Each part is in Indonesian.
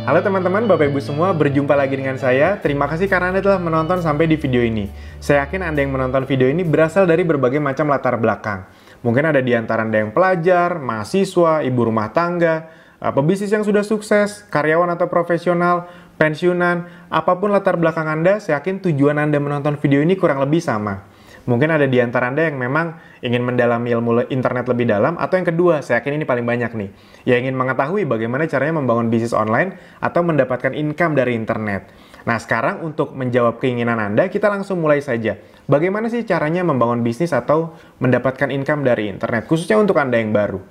Halo teman-teman, Bapak Ibu semua, berjumpa lagi dengan saya. Terima kasih karena Anda telah menonton sampai di video ini. Saya yakin Anda yang menonton video ini berasal dari berbagai macam latar belakang. Mungkin ada di antara Anda yang pelajar, mahasiswa, ibu rumah tangga, pebisnis yang sudah sukses, karyawan atau profesional, pensiunan, apapun latar belakang Anda, saya yakin tujuan Anda menonton video ini kurang lebih sama. Mungkin ada di antara Anda yang memang ingin mendalami ilmu internet lebih dalam, atau yang kedua, saya yakin ini paling banyak nih, yang ingin mengetahui bagaimana caranya membangun bisnis online atau mendapatkan income dari internet. Nah, sekarang untuk menjawab keinginan Anda, kita langsung mulai saja. Bagaimana sih caranya membangun bisnis atau mendapatkan income dari internet, khususnya untuk Anda yang baru?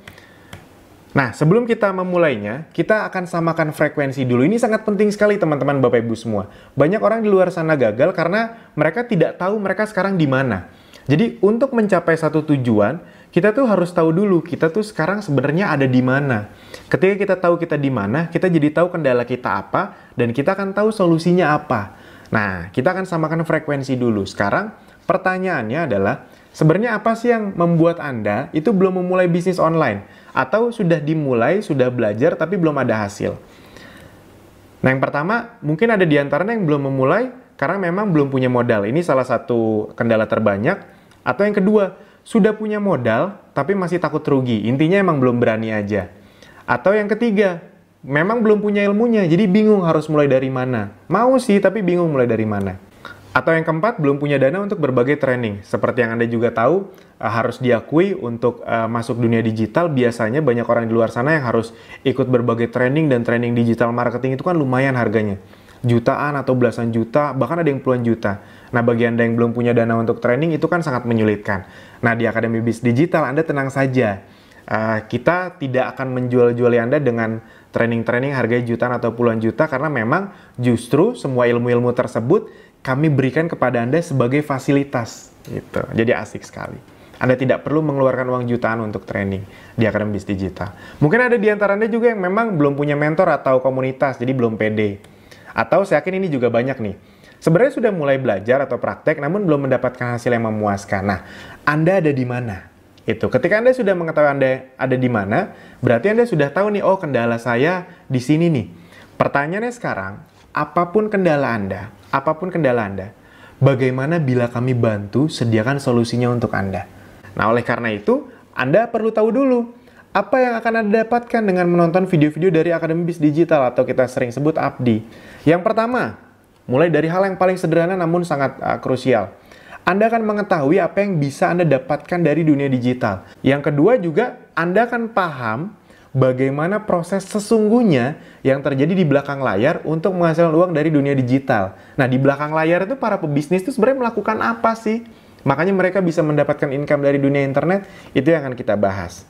Nah, sebelum kita memulainya, kita akan samakan frekuensi dulu. Ini sangat penting sekali teman-teman Bapak Ibu semua. Banyak orang di luar sana gagal karena mereka tidak tahu mereka sekarang di mana. Jadi, untuk mencapai satu tujuan, kita tuh harus tahu dulu kita tuh sekarang sebenarnya ada di mana. Ketika kita tahu kita di mana, kita jadi tahu kendala kita apa, dan kita akan tahu solusinya apa. Nah, kita akan samakan frekuensi dulu. Sekarang, pertanyaannya adalah, sebenarnya apa sih yang membuat Anda itu belum memulai bisnis online? Atau sudah dimulai, sudah belajar, tapi belum ada hasil? Nah, yang pertama, mungkin ada di antaranya yang belum memulai karena memang belum punya modal. Ini salah satu kendala terbanyak. Atau yang kedua, sudah punya modal, tapi masih takut rugi. Intinya emang belum berani aja. Atau yang ketiga, memang belum punya ilmunya, jadi bingung harus mulai dari mana. Mau sih, tapi bingung mulai dari mana. Atau yang keempat, belum punya dana untuk berbagai training. Seperti yang Anda juga tahu, harus diakui untuk masuk dunia digital, biasanya banyak orang di luar sana yang harus ikut berbagai training, dan training digital marketing itu kan lumayan harganya. Jutaan atau belasan juta, bahkan ada yang puluhan juta. Nah, bagi Anda yang belum punya dana untuk training, itu kan sangat menyulitkan. Nah, di Akademi Bis Digital, Anda tenang saja. Kita tidak akan menjual-juali Anda dengan training-training harganya jutaan atau puluhan juta, karena memang justru semua ilmu-ilmu tersebut kami berikan kepada Anda sebagai fasilitas. Gitu. Jadi asik sekali. Anda tidak perlu mengeluarkan uang jutaan untuk training di Akademi Bis Digital. Mungkin ada di antara Anda juga yang memang belum punya mentor atau komunitas, jadi belum pede. Atau saya yakin ini juga banyak nih. Sebenarnya sudah mulai belajar atau praktek, namun belum mendapatkan hasil yang memuaskan. Nah, Anda ada di mana? Itu. Ketika Anda sudah mengetahui Anda ada di mana, berarti Anda sudah tahu nih, oh kendala saya di sini nih. Pertanyaannya sekarang, apapun kendala Anda, bagaimana bila kami bantu sediakan solusinya untuk Anda? Nah, oleh karena itu, Anda perlu tahu dulu, apa yang akan Anda dapatkan dengan menonton video-video dari Akademi Bis Digital atau kita sering sebut ABDI. Yang pertama, mulai dari hal yang paling sederhana namun sangat krusial. Anda akan mengetahui apa yang bisa Anda dapatkan dari dunia digital. Yang kedua juga, Anda akan paham bagaimana proses sesungguhnya yang terjadi di belakang layar untuk menghasilkan uang dari dunia digital. Nah, di belakang layar itu para pebisnis itu sebenarnya melakukan apa sih? Makanya mereka bisa mendapatkan income dari dunia internet, itu yang akan kita bahas.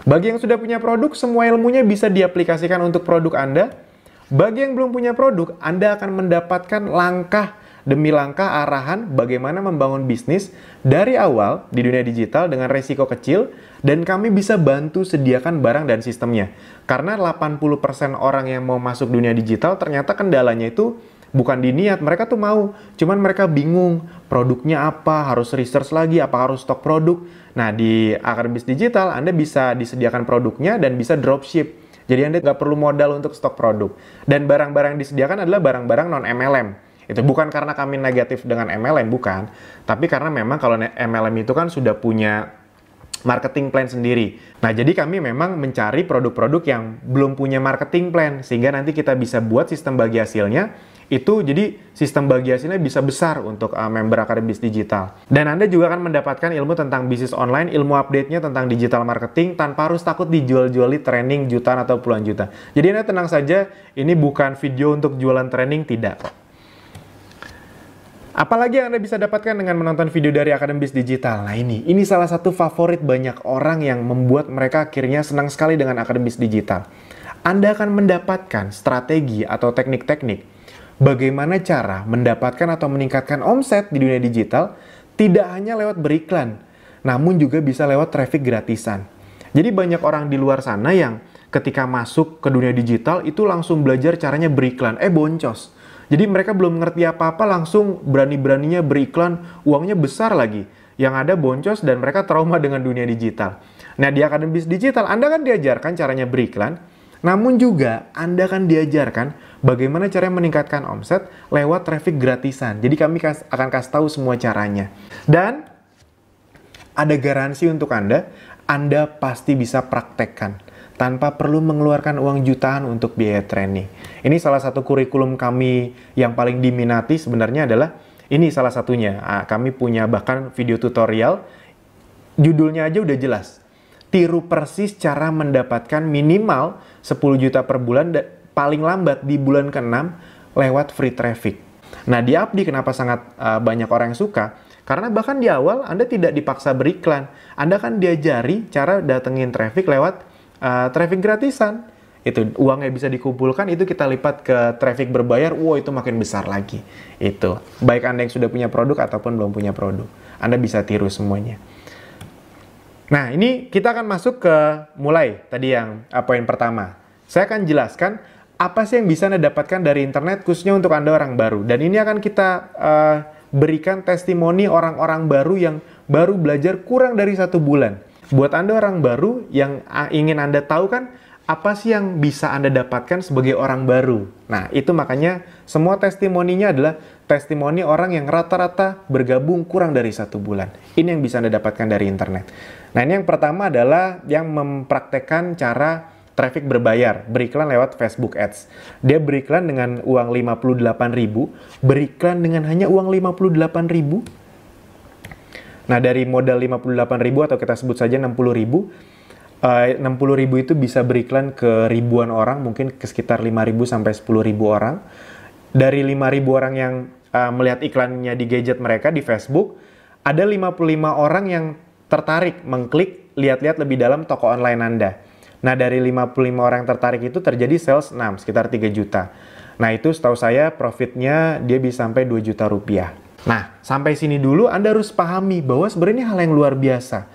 Bagi yang sudah punya produk, semua ilmunya bisa diaplikasikan untuk produk Anda. Bagi yang belum punya produk, Anda akan mendapatkan langkah demi langkah arahan bagaimana membangun bisnis dari awal di dunia digital dengan resiko kecil, dan kami bisa bantu sediakan barang dan sistemnya. Karena 80% orang yang mau masuk dunia digital ternyata kendalanya itu bukan di niat, mereka tuh mau, cuman mereka bingung produknya apa, harus research lagi, apa harus stok produk. Nah, di Akademi Bis Digital Anda bisa disediakan produknya dan bisa dropship. Jadi Anda nggak perlu modal untuk stok produk. Dan barang-barang yang disediakan adalah barang-barang non-MLM. Itu bukan karena kami negatif dengan MLM, bukan. Tapi karena memang kalau MLM itu kan sudah punya marketing plan sendiri. Nah, jadi kami memang mencari produk-produk yang belum punya marketing plan, sehingga nanti kita bisa buat sistem bagi hasilnya. Itu jadi sistem bagi hasilnya bisa besar untuk member Akademi Bis Digital. Dan Anda juga akan mendapatkan ilmu tentang bisnis online, ilmu update-nya tentang digital marketing, tanpa harus takut dijual-juali training jutaan atau puluhan juta. Jadi Anda tenang saja, ini bukan video untuk jualan training, tidak. Apalagi yang Anda bisa dapatkan dengan menonton video dari Akademi Bis Digital. Nah, ini salah satu favorit banyak orang yang membuat mereka akhirnya senang sekali dengan Akademi Bis Digital. Anda akan mendapatkan strategi atau teknik-teknik bagaimana cara mendapatkan atau meningkatkan omset di dunia digital, tidak hanya lewat beriklan, namun juga bisa lewat traffic gratisan. Jadi banyak orang di luar sana yang ketika masuk ke dunia digital itu langsung belajar caranya beriklan, boncos. Jadi mereka belum ngerti apa-apa, langsung berani-beraninya beriklan, uangnya besar lagi. Yang ada boncos dan mereka trauma dengan dunia digital. Nah, di Akademi Bis Digital Anda kan diajarkan caranya beriklan, Namun juga Anda akan diajarkan bagaimana cara meningkatkan omset lewat traffic gratisan. Jadi kami akan kasih tahu semua caranya. Dan ada garansi untuk Anda pasti bisa praktekkan tanpa perlu mengeluarkan uang jutaan untuk biaya training. Ini salah satu kurikulum kami yang paling diminati sebenarnya adalah, ini salah satunya. Kami punya bahkan video tutorial, judulnya aja udah jelas. Tiru persis cara mendapatkan minimal 10 juta per bulan paling lambat di bulan ke-6 lewat free traffic. Nah, di Apdi kenapa sangat banyak orang yang suka? Karena bahkan di awal Anda tidak dipaksa beriklan. Anda kan diajari cara datengin traffic lewat traffic gratisan. Itu uang yang bisa dikumpulkan itu kita lipat ke traffic berbayar. Wow, itu makin besar lagi. Itu baik Anda yang sudah punya produk ataupun belum punya produk. Anda bisa tiru semuanya. Nah, ini kita akan masuk ke mulai tadi yang poin pertama. Saya akan jelaskan apa sih yang bisa Anda dapatkan dari internet khususnya untuk Anda orang baru. Dan ini akan kita berikan testimoni orang-orang baru yang baru belajar kurang dari 1 bulan. Buat Anda orang baru yang ingin Anda tahu kan apa sih yang bisa Anda dapatkan sebagai orang baru. Nah, itu makanya semua testimoninya adalah testimoni orang yang rata-rata bergabung kurang dari 1 bulan. Ini yang bisa Anda dapatkan dari internet. Nah, ini yang pertama adalah yang mempraktekkan cara traffic berbayar, beriklan lewat Facebook Ads. Dia beriklan dengan uang 58.000, beriklan dengan hanya uang 58.000. Nah, dari modal 58.000 atau kita sebut saja 60.000, 60.000 itu bisa beriklan ke ribuan orang, mungkin ke sekitar 5.000 sampai 10.000 orang. Dari 5.000 orang yang melihat iklannya di gadget mereka di Facebook, ada 55 orang yang tertarik mengklik lihat-lihat lebih dalam toko online Anda. Nah, dari 55 orang yang tertarik itu terjadi sales 6, sekitar 3 juta. Nah, itu setahu saya profitnya dia bisa sampai 2 juta rupiah. Nah, sampai sini dulu Anda harus pahami bahwa sebenarnya hal yang luar biasa.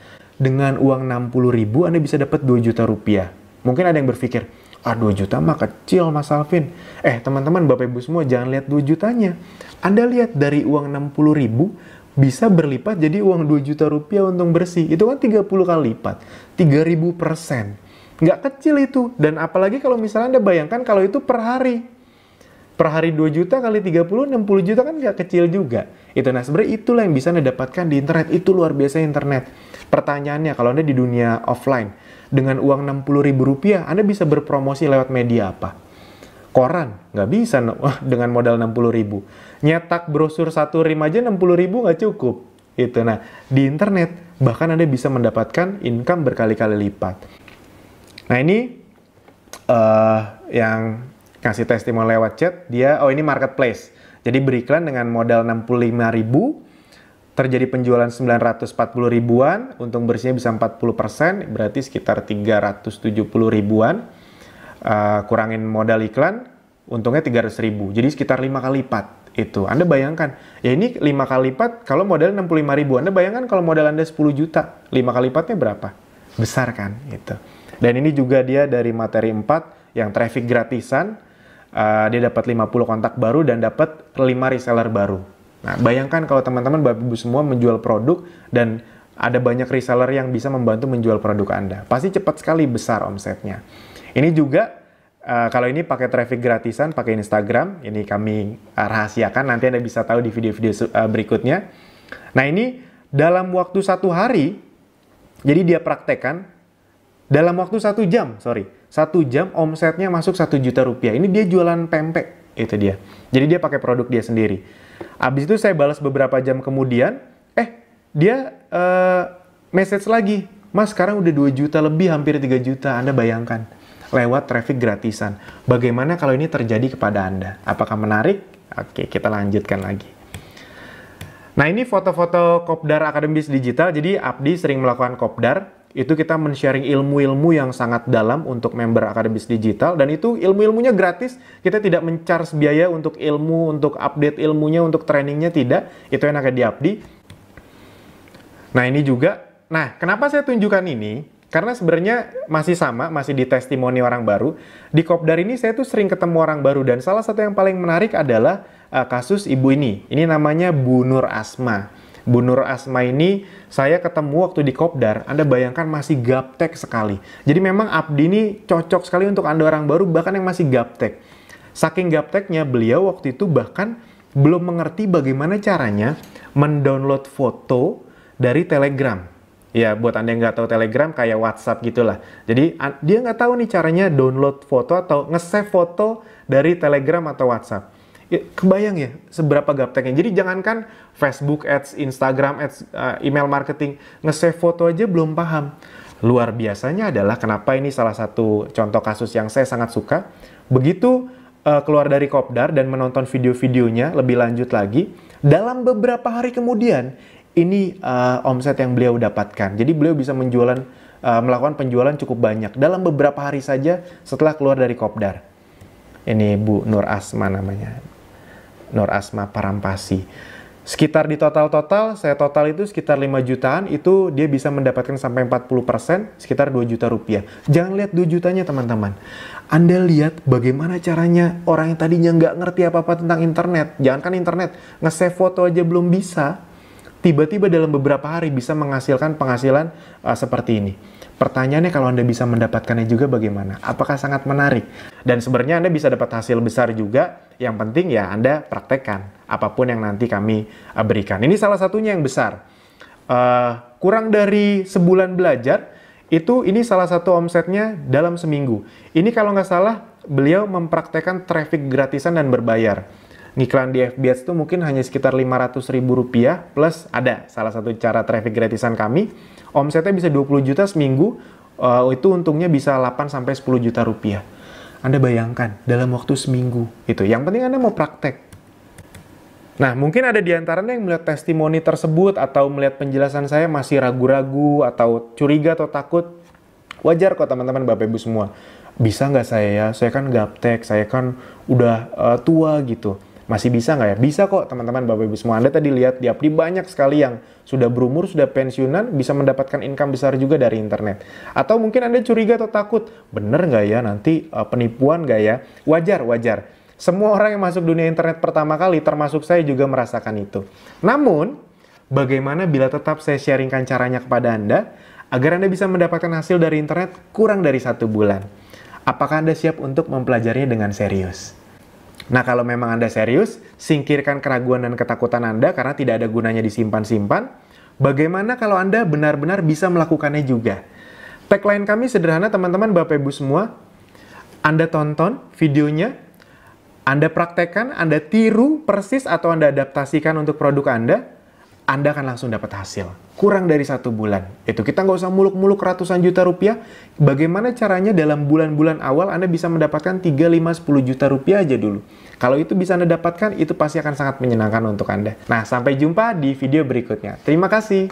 Dengan uang 60.000 Anda bisa dapat 2 juta rupiah. Mungkin ada yang berpikir, 2 juta mah kecil Mas Alvin. Teman-teman, Bapak Ibu semua jangan lihat 2 jutanya. Anda lihat dari uang 60.000 bisa berlipat jadi uang 2 juta rupiah untung bersih. Itu kan 30 kali lipat. 3.000%. Nggak kecil itu. Dan apalagi kalau misalnya Anda bayangkan kalau itu per hari. Per hari 2 juta kali 30, 60 juta kan nggak kecil juga. Nah, sebenarnya itulah yang bisa Anda dapatkan di internet. Itu luar biasa internet. Pertanyaannya, kalau Anda di dunia offline, dengan uang 60.000 rupiah, Anda bisa berpromosi lewat media apa? Koran? Nggak bisa dengan modal 60.000. Nyetak brosur 1 rim aja 60.000 nggak cukup. Nah, di internet, bahkan Anda bisa mendapatkan income berkali-kali lipat. Nah, ini yang kasih testimoni lewat chat, ini marketplace. Jadi beriklan dengan modal 65.000, terjadi penjualan 940 ribuan, untung bersihnya bisa 40%, berarti sekitar 370 ribuan. Kurangin modal iklan, untungnya 300.000, jadi sekitar 5 kali lipat. Anda bayangkan, ya ini 5 kali lipat, kalau modal 65.000, Anda bayangkan kalau modal Anda 10 juta, 5 kali lipatnya berapa? Besar kan? Dan ini juga dia dari materi 4, yang traffic gratisan, dia dapat 50 kontak baru dan dapat 5 reseller baru. Nah, bayangkan kalau teman-teman Bapak Ibu semua menjual produk dan ada banyak reseller yang bisa membantu menjual produk Anda. Pasti cepat sekali besar omsetnya. Ini juga, kalau ini pakai traffic gratisan, pakai Instagram, ini kami rahasiakan, nanti Anda bisa tahu di video-video berikutnya. Nah, ini dalam waktu 1 hari, jadi dia praktekkan, dalam waktu 1 jam, 1 jam omsetnya masuk 1 juta rupiah. Ini dia jualan pempek, itu dia. Jadi dia pakai produk dia sendiri. Habis itu saya balas beberapa jam kemudian, dia message lagi, Mas sekarang udah 2 juta lebih, hampir 3 juta, Anda bayangkan. Lewat traffic gratisan. Bagaimana kalau ini terjadi kepada Anda? Apakah menarik? Oke, kita lanjutkan lagi. Nah, ini foto-foto Kopdar Akademis Digital. Jadi Apdi sering melakukan Kopdar. Itu kita men-sharing ilmu-ilmu yang sangat dalam untuk member Akademis Digital, dan itu ilmu-ilmunya gratis. Kita tidak men-charge biaya untuk ilmu, untuk update ilmunya, untuk trainingnya, tidak. Itu yang akan di Apdi. Nah, ini juga. Nah, kenapa saya tunjukkan ini? Karena sebenarnya masih sama, masih di testimoni orang baru. Di Kopdar ini saya tuh sering ketemu orang baru, dan salah satu yang paling menarik adalah kasus ibu ini. Ini namanya Bu Nur Asma. Bu Nur Asma ini saya ketemu waktu di Kopdar, Anda bayangkan masih gaptek sekali. Jadi memang Abdi ini cocok sekali untuk Anda orang baru, bahkan yang masih gaptek. Saking gapteknya, beliau waktu itu bahkan belum mengerti bagaimana caranya mendownload foto dari Telegram. Ya, buat Anda yang nggak tahu Telegram, kayak WhatsApp gitulah. Jadi, dia nggak tahu nih caranya download foto atau nge-save foto dari Telegram atau WhatsApp. Ya, kebayang ya, seberapa gapteknya. Jadi, jangankan Facebook Ads, Instagram Ads, email marketing, nge-save foto aja belum paham. Luar biasanya adalah kenapa ini salah satu contoh kasus yang saya sangat suka. Begitu keluar dari Kopdar dan menonton video-videonya lebih lanjut lagi, dalam beberapa hari kemudian, ini omset yang beliau dapatkan. Jadi beliau bisa melakukan penjualan cukup banyak dalam beberapa hari saja setelah keluar dari Kopdar. Ini Bu Nur Asma namanya. Nur Asma Parampasi. Sekitar di total, saya total itu sekitar 5 jutaan, itu dia bisa mendapatkan sampai 40%, sekitar 2 juta rupiah. Jangan lihat 2 jutanya teman-teman. Anda lihat bagaimana caranya orang yang tadinya nggak ngerti apa-apa tentang internet. Jangankan internet, nge-save foto aja belum bisa. Tiba-tiba dalam beberapa hari bisa menghasilkan penghasilan seperti ini. Pertanyaannya kalau Anda bisa mendapatkannya juga bagaimana? Apakah sangat menarik? Dan sebenarnya Anda bisa dapat hasil besar juga. Yang penting ya Anda praktekkan apapun yang nanti kami berikan. Ini salah satunya yang besar. Kurang dari sebulan belajar, ini salah satu omsetnya dalam seminggu. Ini kalau nggak salah beliau mempraktekkan traffic gratisan dan berbayar. Ngiklan di FB Ads itu mungkin hanya sekitar Rp500.000 plus ada salah satu cara traffic gratisan kami. Omsetnya bisa 20 juta seminggu, itu untungnya bisa 8-10 juta rupiah. Anda bayangkan dalam waktu seminggu itu. Yang penting Anda mau praktek. Nah, mungkin ada di antara Anda yang melihat testimoni tersebut atau melihat penjelasan saya masih ragu-ragu atau curiga atau takut. Wajar kok teman-teman Bapak Ibu semua. Bisa nggak saya ya? Saya kan gaptek, saya kan udah tua gitu. Masih bisa nggak ya? Bisa kok teman-teman Bapak Ibu semua. Anda tadi lihat di Abdi banyak sekali yang sudah berumur, sudah pensiunan, bisa mendapatkan income besar juga dari internet. Atau mungkin Anda curiga atau takut, bener nggak ya nanti penipuan nggak ya? Wajar. Semua orang yang masuk dunia internet pertama kali, termasuk saya juga merasakan itu. Namun, bagaimana bila tetap saya sharingkan caranya kepada Anda, agar Anda bisa mendapatkan hasil dari internet kurang dari 1 bulan? Apakah Anda siap untuk mempelajarinya dengan serius? Nah, kalau memang Anda serius, singkirkan keraguan dan ketakutan Anda karena tidak ada gunanya disimpan-simpan. Bagaimana kalau Anda benar-benar bisa melakukannya juga? Tagline kami sederhana teman-teman Bapak Ibu semua. Anda tonton videonya, Anda praktekkan, Anda tiru persis atau Anda adaptasikan untuk produk Anda akan langsung dapat hasil. Kurang dari 1 bulan. Itu kita nggak usah muluk-muluk ratusan juta rupiah. Bagaimana caranya dalam bulan-bulan awal Anda bisa mendapatkan 3, 5, 10 juta rupiah aja dulu. Kalau itu bisa Anda dapatkan, itu pasti akan sangat menyenangkan untuk Anda. Nah, sampai jumpa di video berikutnya. Terima kasih.